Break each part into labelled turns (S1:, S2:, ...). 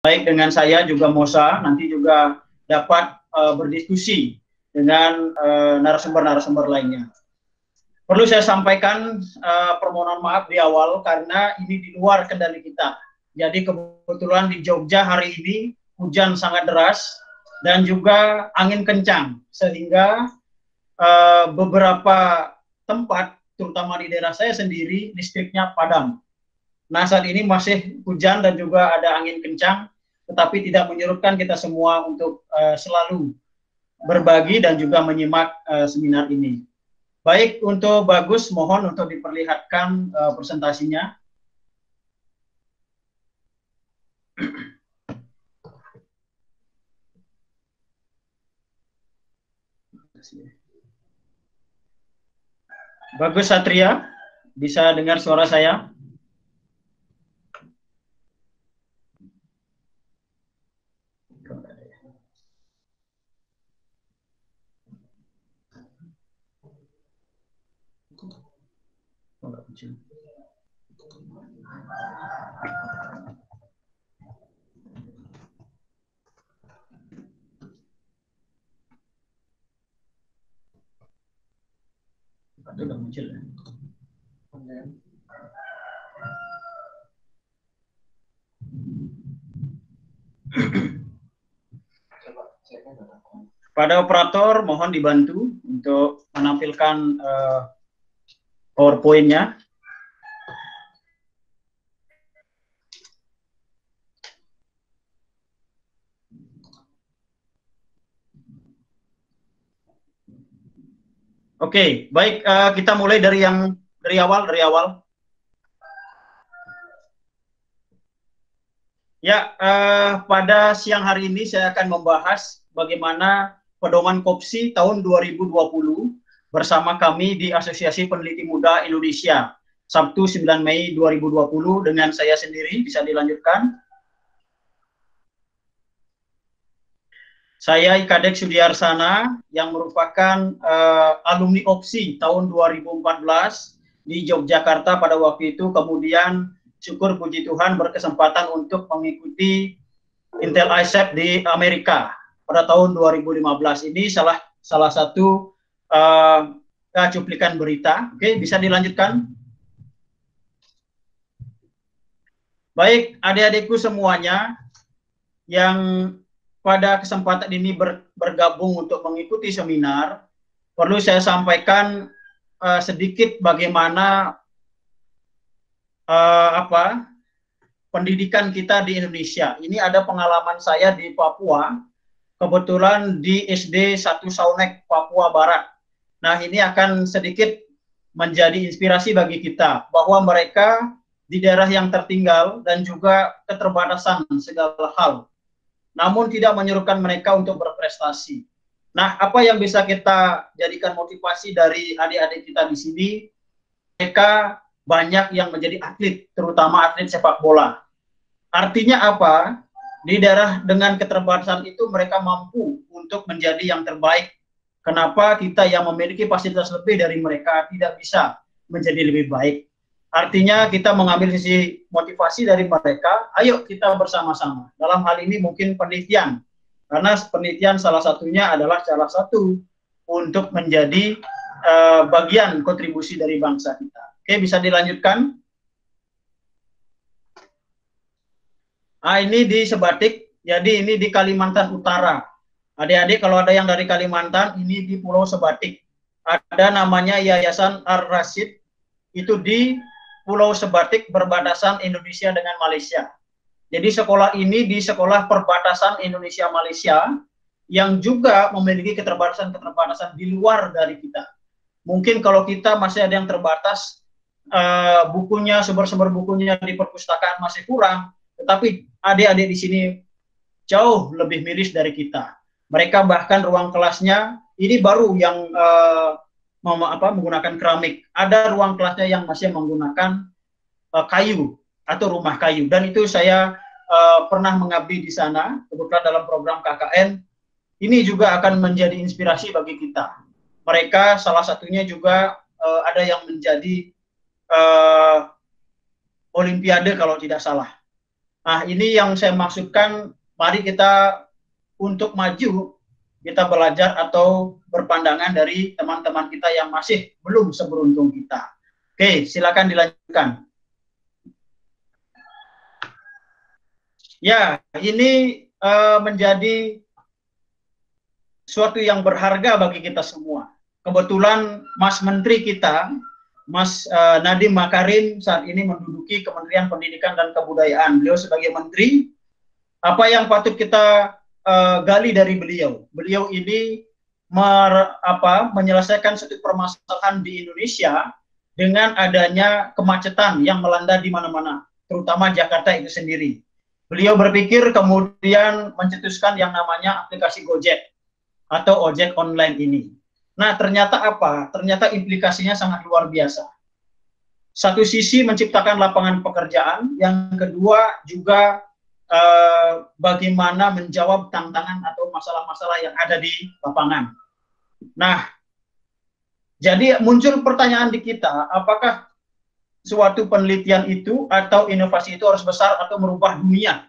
S1: baik dengan saya juga Mosa, nanti juga dapat berdiskusi dengan narasumber-narasumber lainnya. Perlu saya sampaikan permohonan maaf di awal karena ini di luar kendali kita. Jadi kebetulan di Jogja hari ini hujan sangat deras dan juga angin kencang, sehingga beberapa tempat, terutama di daerah saya sendiri, listriknya padam. Nah, saat ini masih hujan dan juga ada angin kencang, tetapi tidak menyurutkan kita semua untuk selalu berbagi dan juga menyimak seminar ini. Baik, untuk Bagus, mohon untuk diperlihatkan presentasinya. Bagus Satria, bisa dengar suara saya? Udah muncul ya. Pada operator mohon dibantu untuk menampilkan PowerPoint-nya. Oke, baik, kita mulai dari awal. Ya, pada siang hari ini saya akan membahas bagaimana pedoman KOPSI tahun 2020 bersama kami di Asosiasi Peneliti Muda Indonesia, Sabtu 9 Mei 2020 dengan saya sendiri. Bisa dilanjutkan. Saya Kadek Sudiarsana yang merupakan alumni OPSI tahun 2014 di Yogyakarta pada waktu itu, kemudian syukur puji Tuhan berkesempatan untuk mengikuti Intel ISEP di Amerika pada tahun 2015. Ini salah satu cuplikan berita. Oke, bisa dilanjutkan. Baik, adik-adikku semuanya yang pada kesempatan ini bergabung untuk mengikuti seminar, perlu saya sampaikan sedikit bagaimana pendidikan kita di Indonesia. Ini ada pengalaman saya di Papua, kebetulan di SD 1 Saunek, Papua Barat. Nah, ini akan sedikit menjadi inspirasi bagi kita, bahwa mereka di daerah yang tertinggal dan juga keterbatasan segala hal, namun tidak menyuruhkan mereka untuk berprestasi. Nah, apa yang bisa kita jadikan motivasi dari adik-adik kita di sini? Mereka banyak yang menjadi atlet, terutama atlet sepak bola. Artinya apa? Di daerah dengan keterbatasan itu mereka mampu untuk menjadi yang terbaik. Kenapa kita yang memiliki fasilitas lebih dari mereka tidak bisa menjadi lebih baik? Artinya kita mengambil sisi motivasi dari mereka, ayo kita bersama-sama. Dalam hal ini mungkin penelitian, karena penelitian salah satunya adalah salah satu untuk menjadi bagian kontribusi dari bangsa kita. Oke, bisa dilanjutkan. Nah, ini di Sebatik, jadi ini di Kalimantan Utara. Adik-adik kalau ada yang dari Kalimantan, ini di Pulau Sebatik. Ada namanya Yayasan Ar-Rasyid, itu di Pulau Sebatik berbatasan Indonesia dengan Malaysia. Jadi sekolah ini di sekolah perbatasan Indonesia-Malaysia yang juga memiliki keterbatasan-keterbatasan di luar dari kita. Mungkin kalau kita masih ada yang terbatas, bukunya, sumber-sumber bukunya di perpustakaan masih kurang, tetapi adik-adik di sini jauh lebih miris dari kita. Mereka bahkan ruang kelasnya ini baru yang menggunakan keramik. Ada ruang kelasnya yang masih menggunakan kayu atau rumah kayu. Dan itu saya pernah mengabdi di sana, kebetulan dalam program KKN. Ini juga akan menjadi inspirasi bagi kita. Mereka salah satunya juga ada yang menjadi Olimpiade kalau tidak salah. Nah, ini yang saya maksudkan, mari kita untuk maju, kita belajar atau berpandangan dari teman-teman kita yang masih belum seberuntung kita. Oke, silakan dilanjutkan. Ya, ini menjadi suatu yang berharga bagi kita semua. Kebetulan Mas Menteri kita, Mas Nadiem Makarim saat ini menduduki Kementerian Pendidikan dan Kebudayaan. Beliau sebagai menteri, apa yang patut kita gali dari beliau? Beliau ini menyelesaikan suatu permasalahan di Indonesia dengan adanya kemacetan yang melanda di mana-mana, terutama Jakarta itu sendiri. Beliau berpikir kemudian mencetuskan yang namanya aplikasi Gojek atau ojek online ini. Nah, ternyata apa? Ternyata implikasinya sangat luar biasa. Satu sisi menciptakan lapangan pekerjaan, yang kedua juga bagaimana menjawab tantangan atau masalah-masalah yang ada di lapangan. Nah, jadi muncul pertanyaan di kita, apakah suatu penelitian itu atau inovasi itu harus besar atau merubah dunia?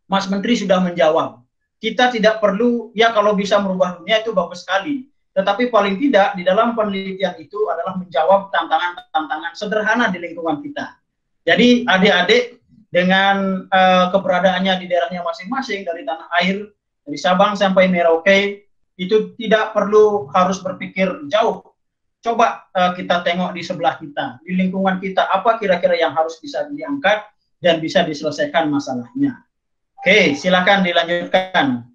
S1: Mas Menteri sudah menjawab. Kita tidak perlu, ya kalau bisa merubah dunia itu bagus sekali. Tetapi paling tidak di dalam penelitian itu adalah menjawab tantangan-tantangan sederhana di lingkungan kita. Jadi adik-adik dengan keberadaannya di daerahnya masing-masing, dari tanah air, dari Sabang sampai Merauke, itu tidak perlu harus berpikir jauh. Coba kita tengok di sebelah kita, di lingkungan kita, apa kira-kira yang harus bisa diangkat dan bisa diselesaikan masalahnya. Oke, silakan dilanjutkan.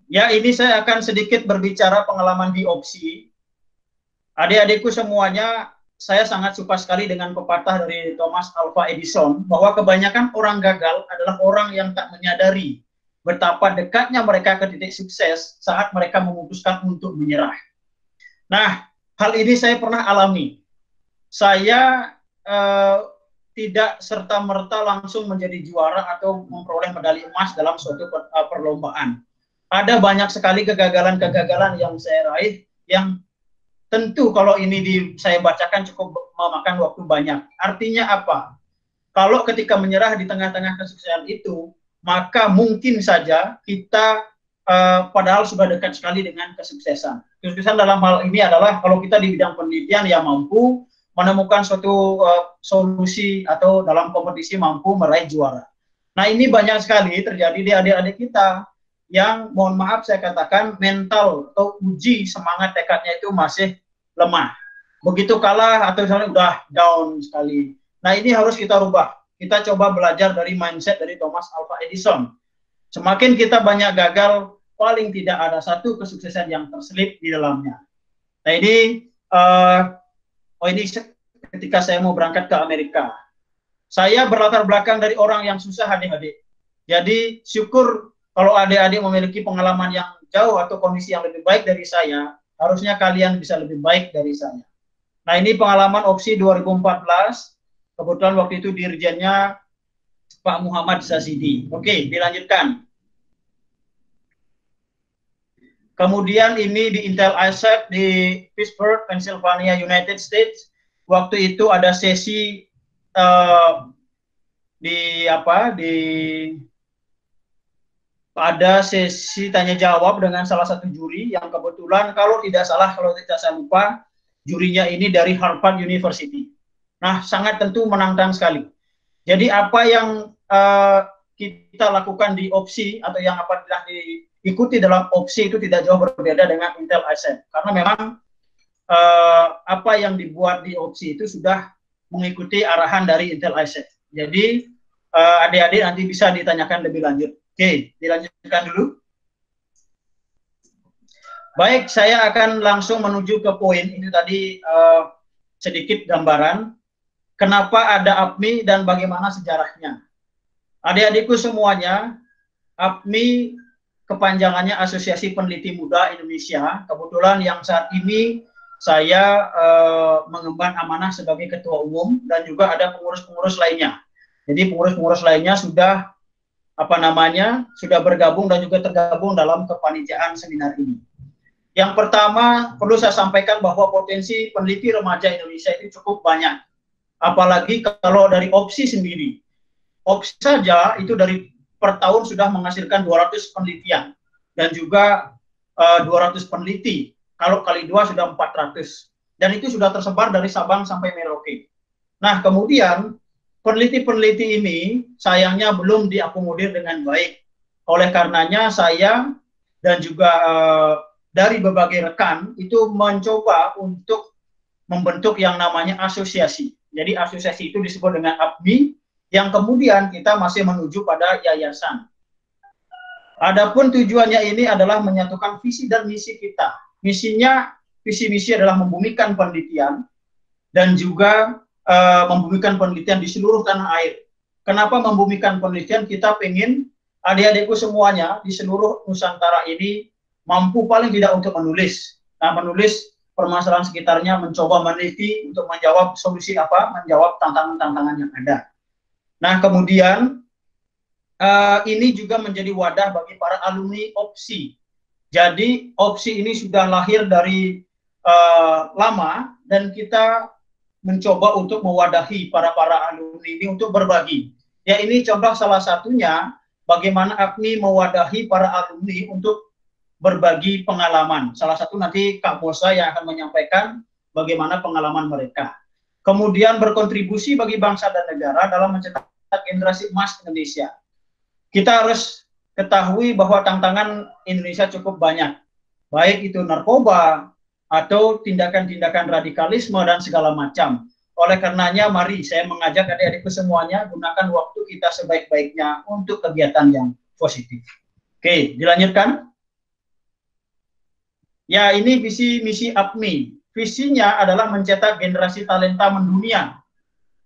S1: Ya, ini saya akan sedikit berbicara pengalaman di Opsi. Adik-adikku semuanya, saya sangat suka sekali dengan pepatah dari Thomas Alva Edison, bahwa kebanyakan orang gagal adalah orang yang tak menyadari betapa dekatnya mereka ke titik sukses saat mereka memutuskan untuk menyerah. Nah, hal ini saya pernah alami. Saya tidak serta-merta langsung menjadi juara atau memperoleh medali emas dalam suatu perlombaan. Ada banyak sekali kegagalan-kegagalan yang saya raih, yang tentu kalau ini saya bacakan cukup memakan waktu banyak. Artinya apa? Kalau ketika menyerah di tengah-tengah kesuksesan itu, maka mungkin saja kita padahal sudah dekat sekali dengan kesuksesan. Kesuksesan dalam hal ini adalah kalau kita di bidang penelitian ya mampu menemukan suatu solusi atau dalam kompetisi mampu meraih juara. Nah, ini banyak sekali terjadi di adik-adik kita yang mohon maaf saya katakan mental atau uji semangat tekadnya itu masih lemah. Begitu kalah atau misalnya udah down sekali. Nah, ini harus kita rubah. Kita coba belajar dari mindset dari Thomas Alva Edison. Semakin kita banyak gagal, paling tidak ada satu kesuksesan yang terselip di dalamnya. Nah, ini ini ketika saya mau berangkat ke Amerika. Saya berlatar belakang dari orang yang susah, adik-adik. Jadi syukur kalau adik-adik memiliki pengalaman yang jauh atau kondisi yang lebih baik dari saya, harusnya kalian bisa lebih baik dari saya. Nah, ini pengalaman Opsi 2014. Kebetulan waktu itu dirjennya Pak Muhammad Sazidi. Oke, dilanjutkan. Kemudian ini di Intel ISEP di Pittsburgh, Pennsylvania, United States. Waktu itu ada sesi ada sesi tanya jawab dengan salah satu juri yang kebetulan kalau tidak saya lupa, jurinya ini dari Harvard University. Nah, sangat tentu menantang sekali. Jadi apa yang kita lakukan di Opsi atau yang apa telah diikuti dalam Opsi itu tidak jauh berbeda dengan Intel ISEP. Karena memang apa yang dibuat di Opsi itu sudah mengikuti arahan dari Intel ISEP. Jadi adik-adik nanti bisa ditanyakan lebih lanjut. Oke, dilanjutkan dulu. Baik, saya akan langsung menuju ke poin. Ini tadi sedikit gambaran kenapa ada APMI dan bagaimana sejarahnya. Adik-adikku semuanya, APMI kepanjangannya Asosiasi Peneliti Muda Indonesia. Kebetulan yang saat ini saya mengemban amanah sebagai ketua umum dan juga ada pengurus-pengurus lainnya. Jadi pengurus-pengurus lainnya sudah sudah bergabung dan juga tergabung dalam kepanitiaan seminar ini. Yang pertama perlu saya sampaikan bahwa potensi peneliti remaja Indonesia itu cukup banyak. Apalagi kalau dari opsi sendiri. Opsi saja itu dari per tahun sudah menghasilkan 200 penelitian dan juga 200 peneliti. Kalau kali 2 sudah 400. Dan itu sudah tersebar dari Sabang sampai Merauke. Nah, kemudian peneliti-peneliti ini sayangnya belum diakomodir dengan baik. Oleh karenanya saya dan juga dari berbagai rekan itu mencoba untuk membentuk yang namanya asosiasi. Jadi asosiasi itu disebut dengan APMI, yang kemudian kita masih menuju pada yayasan. Adapun tujuannya ini adalah menyatukan visi dan misi kita. Misinya, visi misi adalah membumikan penelitian dan juga membumikan penelitian di seluruh tanah air. Kenapa membumikan penelitian? Kita pengen adik-adikku semuanya di seluruh Nusantara ini mampu paling tidak untuk menulis. Nah, menulis permasalahan sekitarnya, mencoba meneliti untuk menjawab solusi apa, menjawab tantangan-tantangan yang ada. Nah, kemudian ini juga menjadi wadah bagi para alumni OPSI. Jadi OPSI ini sudah lahir dari lama dan kita mencoba untuk mewadahi para alumni ini untuk berbagi. Ya, ini contoh salah satunya bagaimana APMI mewadahi para alumni untuk berbagi pengalaman. Salah satu nanti Kak Mosa yang akan menyampaikan bagaimana pengalaman mereka. Kemudian berkontribusi bagi bangsa dan negara dalam mencetak generasi emas Indonesia. Kita harus ketahui bahwa tantangan Indonesia cukup banyak. Baik itu narkoba, atau tindakan-tindakan radikalisme dan segala macam. Oleh karenanya, mari saya mengajak adik-adikku semuanya gunakan waktu kita sebaik-baiknya untuk kegiatan yang positif. Oke, dilanjutkan. Ya, ini visi misi APMI. Visinya adalah mencetak generasi talenta mendunia.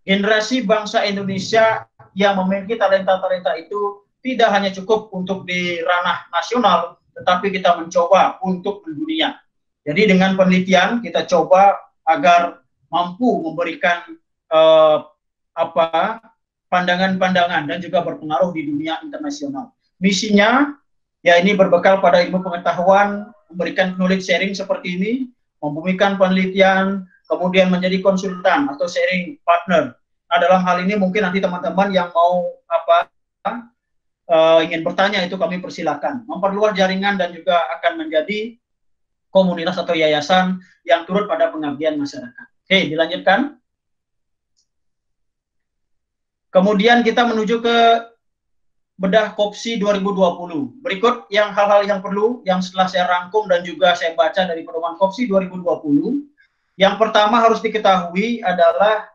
S1: Generasi bangsa Indonesia yang memiliki talenta-talenta itu tidak hanya cukup untuk di ranah nasional, tetapi kita mencoba untuk mendunia. Jadi dengan penelitian kita coba agar mampu memberikan pandangan-pandangan dan juga berpengaruh di dunia internasional. Misinya ya ini berbekal pada ilmu pengetahuan, memberikan knowledge sharing seperti ini, membumikan penelitian, kemudian menjadi konsultan atau sharing partner. Nah, dalam hal ini mungkin nanti teman-teman yang mau ingin bertanya itu kami persilakan. Memperluas jaringan dan juga akan menjadi komunitas atau yayasan yang turut pada pengabdian masyarakat. Oke, dilanjutkan. Kemudian kita menuju ke bedah KOPSI 2020. Berikut yang hal-hal yang perlu yang setelah saya rangkum dan juga saya baca dari pedoman KOPSI 2020. Yang pertama harus diketahui adalah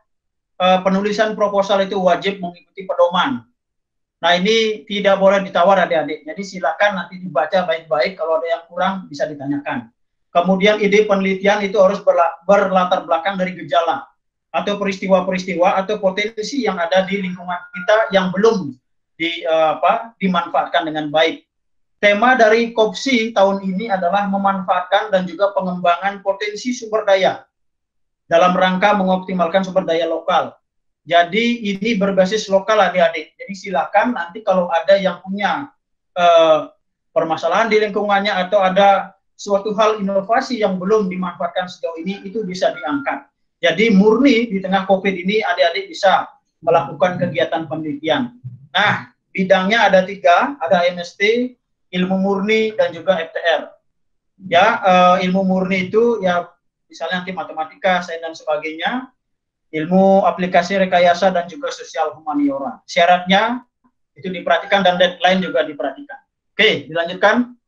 S1: penulisan proposal itu wajib mengikuti pedoman. Nah, ini tidak boleh ditawar adik-adik. Jadi silakan nanti dibaca baik-baik, kalau ada yang kurang bisa ditanyakan. Kemudian ide penelitian itu harus berlatar belakang dari gejala atau peristiwa-peristiwa atau potensi yang ada di lingkungan kita yang belum dimanfaatkan dengan baik. Tema dari KOPSI tahun ini adalah memanfaatkan dan juga pengembangan potensi sumber daya dalam rangka mengoptimalkan sumber daya lokal. Jadi ini berbasis lokal adik-adik. Jadi silakan nanti kalau ada yang punya permasalahan di lingkungannya atau ada suatu hal inovasi yang belum dimanfaatkan sejauh ini, itu bisa diangkat. Jadi murni di tengah COVID ini adik-adik bisa melakukan kegiatan penelitian. Nah, bidangnya ada 3, ada MST, ilmu murni, dan juga FTR. Ya, ilmu murni itu ya misalnya nanti matematika, sains dan sebagainya, ilmu aplikasi rekayasa dan juga sosial humaniora. Syaratnya itu diperhatikan dan deadline juga diperhatikan. Oke, dilanjutkan.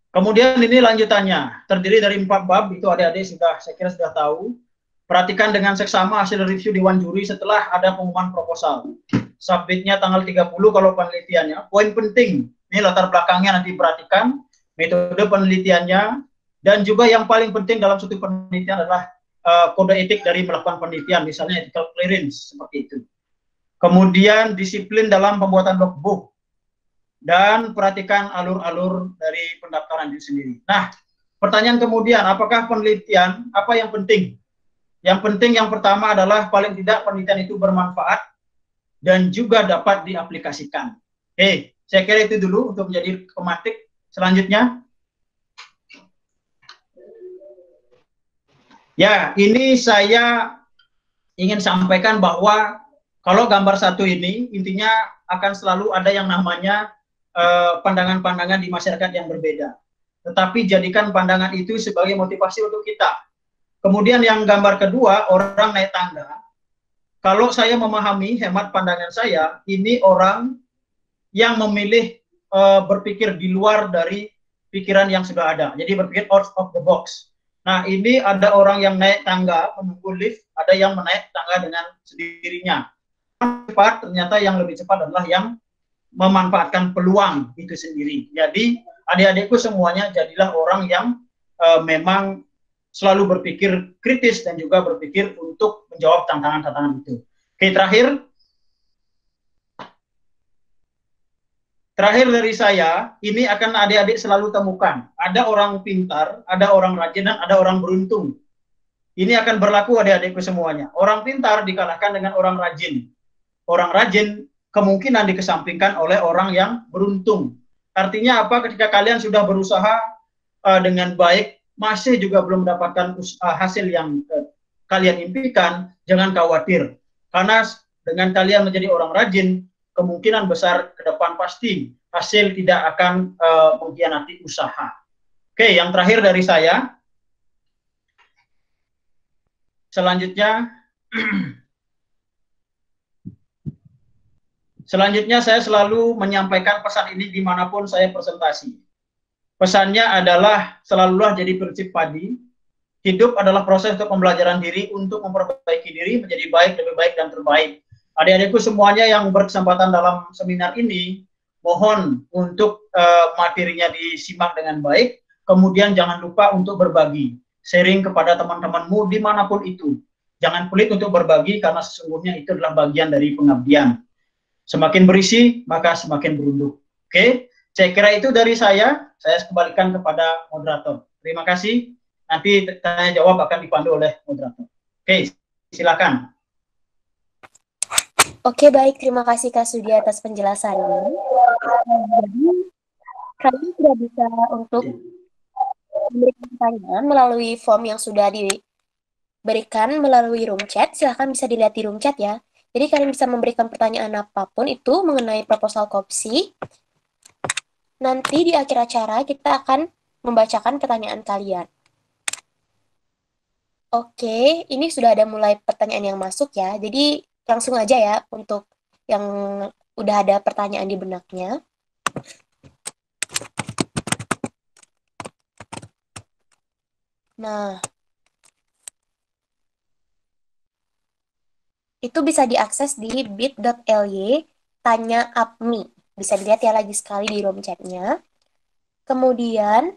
S1: Kemudian ini lanjutannya, terdiri dari 4 bab, itu adik-adik saya kira sudah tahu. Perhatikan dengan seksama hasil review Dewan Juri setelah ada pengumuman proposal. Submitnya tanggal 30 kalau penelitiannya. Poin penting, ini latar belakangnya nanti perhatikan, metode penelitiannya, dan juga yang paling penting dalam suatu penelitian adalah kode etik dari melakukan penelitian, misalnya ethical clearance, seperti itu. Kemudian disiplin dalam pembuatan logbook. Dan perhatikan alur-alur dari pendaftaran itu sendiri. Nah, pertanyaan kemudian, apakah penelitian, apa yang penting? Yang penting yang pertama adalah paling tidak penelitian itu bermanfaat dan juga dapat diaplikasikan. Oke, saya kira itu dulu untuk menjadi pematik. Selanjutnya. Ya, ini saya ingin sampaikan bahwa kalau gambar satu ini intinya akan selalu ada yang namanya pandangan-pandangan di masyarakat yang berbeda. Tetapi jadikan pandangan itu sebagai motivasi untuk kita. Kemudian yang gambar kedua, orang naik tangga. Kalau saya memahami hemat pandangan saya, ini orang yang memilih berpikir di luar dari pikiran yang sudah ada. Jadi berpikir out of the box. Nah, ini ada orang yang naik tangga menunggu lift, ada yang menaik tangga dengan sendirinya. Cepat, ternyata yang lebih cepat adalah yang memanfaatkan peluang itu sendiri. Jadi adik-adikku semuanya jadilah orang yang memang selalu berpikir kritis dan juga berpikir untuk menjawab tantangan-tantangan itu. Oke, terakhir dari saya, ini akan adik-adik selalu temukan. Ada orang pintar, ada orang rajin, dan ada orang beruntung. Ini akan berlaku adik-adikku semuanya. Orang pintar dikalahkan dengan orang rajin. Orang rajin kemungkinan dikesampingkan oleh orang yang beruntung. Artinya apa? Ketika kalian sudah berusaha dengan baik, masih juga belum mendapatkan hasil yang kalian impikan, jangan khawatir. Karena dengan kalian menjadi orang rajin, kemungkinan besar ke depan pasti hasil tidak akan mengkhianati usaha. Oke, yang terakhir dari saya. Selanjutnya, saya selalu menyampaikan pesan ini dimanapun saya presentasi. Pesannya adalah selalulah jadi prinsip padi. Hidup adalah proses untuk pembelajaran diri untuk memperbaiki diri menjadi baik, lebih baik, dan terbaik. Adik-adikku semuanya yang berkesempatan dalam seminar ini, mohon untuk materinya disimak dengan baik, kemudian jangan lupa untuk berbagi, sharing kepada teman-temanmu dimanapun itu. Jangan pelit untuk berbagi karena sesungguhnya itu adalah bagian dari pengabdian. Semakin berisi, maka semakin beruntung. Oke, saya kira itu dari saya kembalikan kepada moderator. Terima kasih. Nanti tanya jawab akan dipandu oleh moderator. Oke, silakan.
S2: Oke, baik. Terima kasih Kak Sudi atas penjelasannya. Jadi, kalian sudah bisa untuk memberikan pertanyaan melalui form yang sudah diberikan melalui room chat. Silahkan bisa dilihat di room chat ya. Jadi, kalian bisa memberikan pertanyaan apapun itu mengenai proposal kopsi. Nanti di akhir acara kita akan membacakan pertanyaan kalian. Oke, ini sudah ada mulai pertanyaan yang masuk ya. Jadi langsung aja ya untuk yang udah ada pertanyaan di benaknya. Nah, itu bisa diakses di bit.ly tanya apmi. Bisa dilihat ya lagi sekali di room chatnya. Kemudian,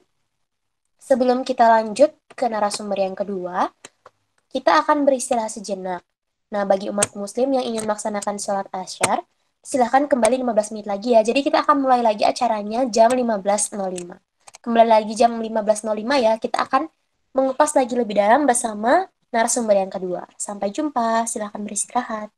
S2: sebelum kita lanjut ke narasumber yang kedua, kita akan beristirahat sejenak. Nah, bagi umat muslim yang ingin melaksanakan sholat asyar, silahkan kembali 15 menit lagi ya. Jadi kita akan mulai lagi acaranya jam 15.05. Kembali lagi jam 15.05 ya, kita akan mengupas lagi lebih dalam bersama narasumber yang kedua. Sampai jumpa, silahkan beristirahat.